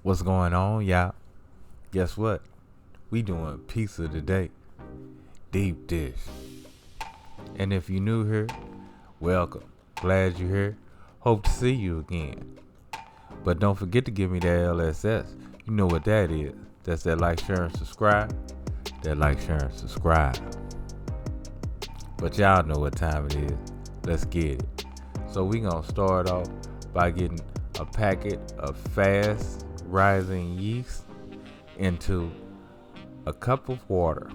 What's going on, y'all? Guess what? We doing pizza today. Deep dish. And if you're new here, welcome. Glad you're here. Hope to see you again. But don't forget to give me that LSS. You know what that is. That's that like, share, and subscribe. That like, share, and subscribe. But y'all know what time it is. Let's get it. So we gonna start off by getting a packet of fast rising yeast into a cup of water.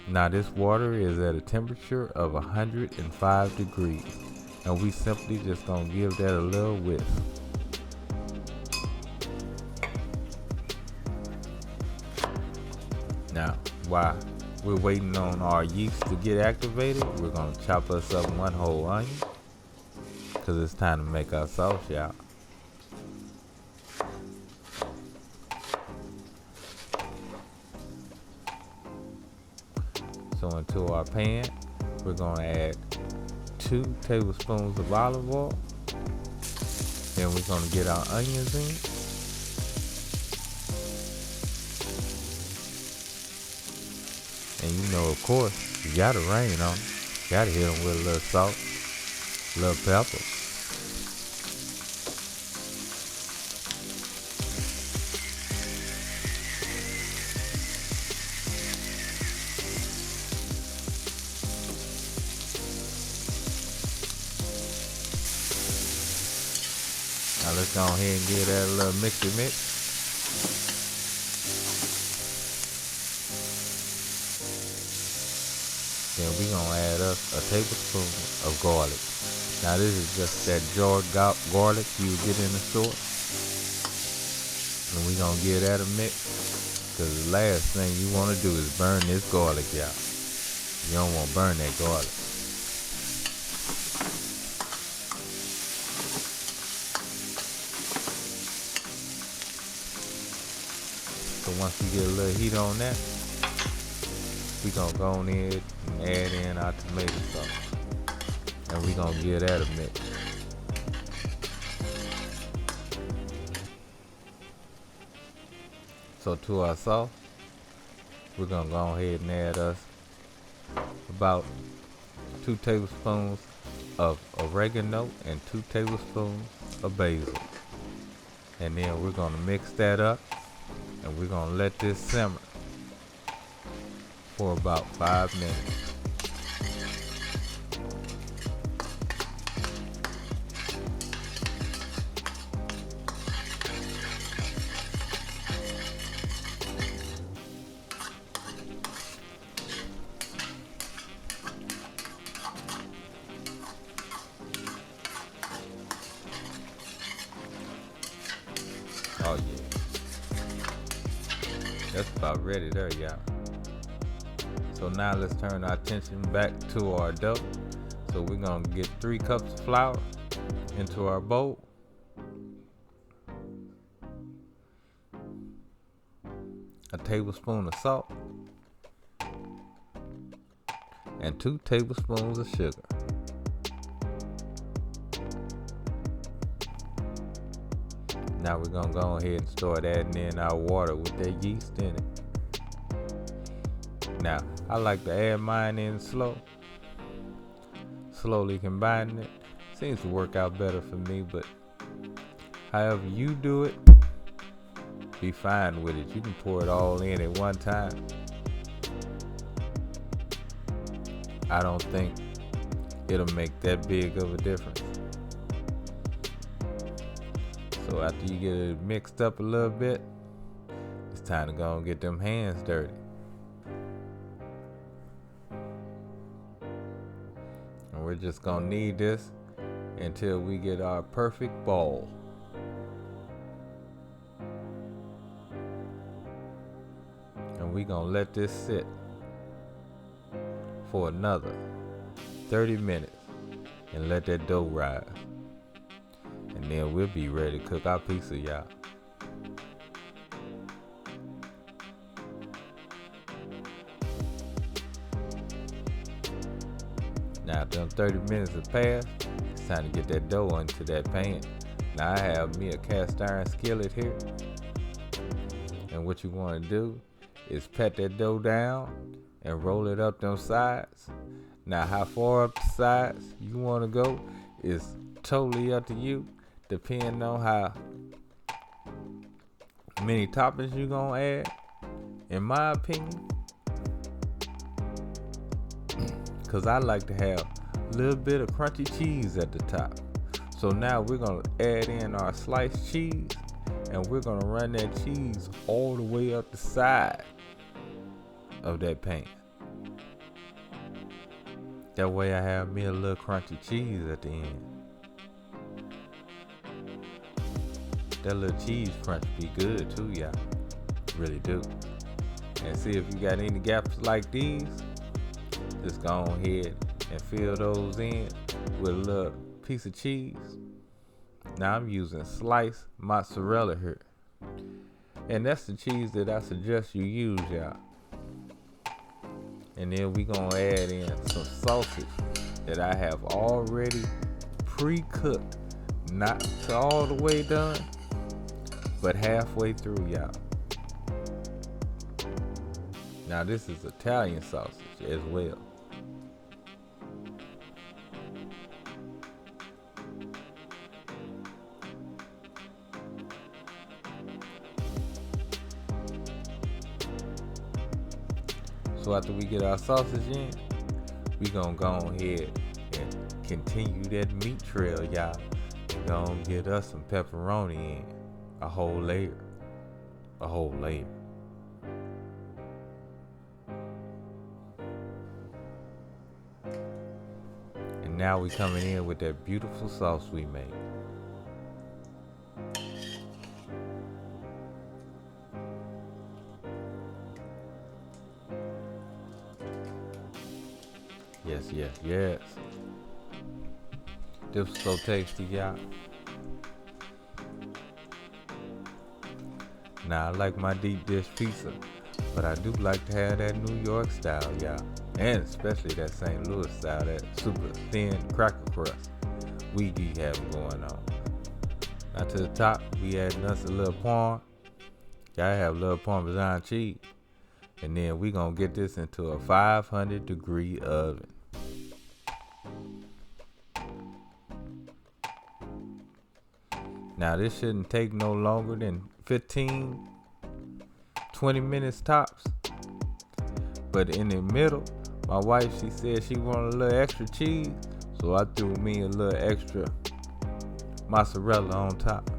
Now this water is at a temperature of 105 degrees, and we simply just gonna give that a little whisk. Now while we're waiting on our yeast to get activated, we're gonna chop us up one whole onion, cause it's time to make our sauce, y'all. So into our pan, we're gonna add 2 tablespoons of olive oil. Then we're gonna get our onions in. And you know, of course, you gotta rain on them. You gotta hit them with a little salt, a little pepper. Now let's go ahead and give that a little mixy mix. Then we're gonna add us a tablespoon of garlic. Now this is just that jarred garlic you get in the store. And we're gonna give that a mix. Cause the last thing you wanna do is burn this garlic, y'all. You don't wanna burn that garlic. So once we get a little heat on that, we gonna go on in and add in our tomato sauce. And we gonna give that a mix. So to our sauce, we're gonna go ahead and add us about 2 tablespoons of oregano and 2 tablespoons of basil. And then we're gonna mix that up, and we're gonna let this simmer for about 5 minutes. Oh yeah, that's about ready there, y'all. So now let's turn our attention back to our dough. So we're gonna get 3 cups of flour into our bowl. A tablespoon of salt. And 2 tablespoons of sugar. Now we're gonna go ahead and start adding in our water with that yeast in it. Now, I like to add mine in slow. Slowly combining it. Seems to work out better for me, but however you do it, be fine with it. You can pour it all in at one time. I don't think it'll make that big of a difference. So after you get it mixed up a little bit, it's time to go and get them hands dirty. And we're just gonna knead this until we get our perfect ball. And we're gonna let this sit for another 30 minutes and let that dough rise. And then we'll be ready to cook our pizza, y'all. Now, after them 30 minutes have passed, it's time to get that dough into that pan. Now, I have me a cast iron skillet here. And what you want to do is pat that dough down and roll it up them sides. Now, how far up the sides you want to go is totally up to you, depending on how many toppings you gonna add. In my opinion, because I like to have a little bit of crunchy cheese at the top. So now we're gonna add in our sliced cheese, and we're gonna run that cheese all the way up the side of that pan. That way I have me a little crunchy cheese at the end. That little cheese crunch be good too, y'all. Really do. And see, if you got any gaps like these, just go ahead and fill those in with a little piece of cheese. Now I'm using sliced mozzarella here. And that's the cheese that I suggest you use, y'all. And then we gonna add in some sausage that I have already pre-cooked. Not all the way done, but halfway through, y'all. Now this is Italian sausage as well. So after we get our sausage in, we gonna go ahead and continue that meat trail, y'all. And gonna get us some pepperoni in. A whole layer. A whole layer. And now we coming in with that beautiful sauce we made. Yes, yes, yes. This was so tasty, y'all. Now, I like my deep dish pizza, but I do like to have that New York style, y'all. And especially that St. Louis style, that super thin cracker crust we be having going on. Now to the top, we adding us a little parm. Y'all have a little Parmesan cheese. And then we gonna get this into a 500-degree oven. Now this shouldn't take no longer than 15, 20 minutes tops. But in the middle, my wife, she said she wanted a little extra cheese. So I threw me a little extra mozzarella on top.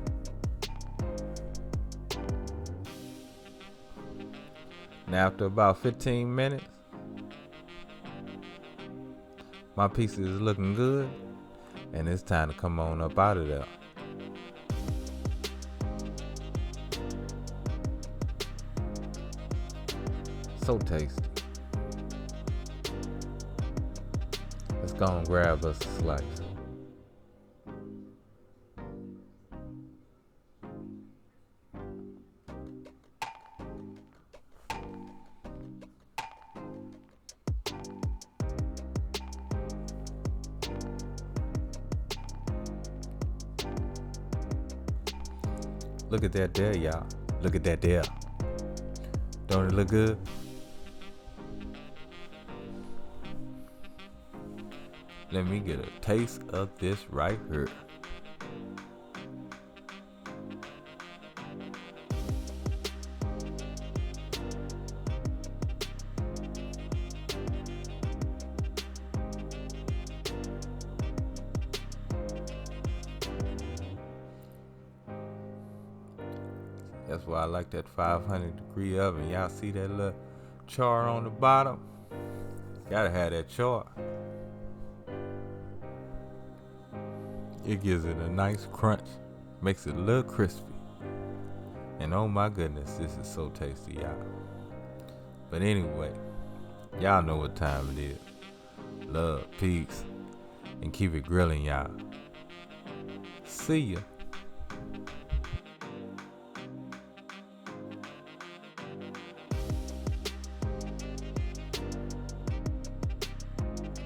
Now after about 15 minutes, my pizza is looking good, and it's time to come on up out of there. So tasty. Let's go and grab us a slice. Look at that there, y'all. Look at that there. Don't it look good? Let me get a taste of this right here. That's why I like that 500-degree oven. Y'all see that little char on the bottom? Gotta have that char. It gives it a nice crunch, makes it a little crispy. And oh my goodness, this is so tasty, y'all. But anyway, y'all know what time it is. Love, peace, and keep it grilling, y'all. See ya.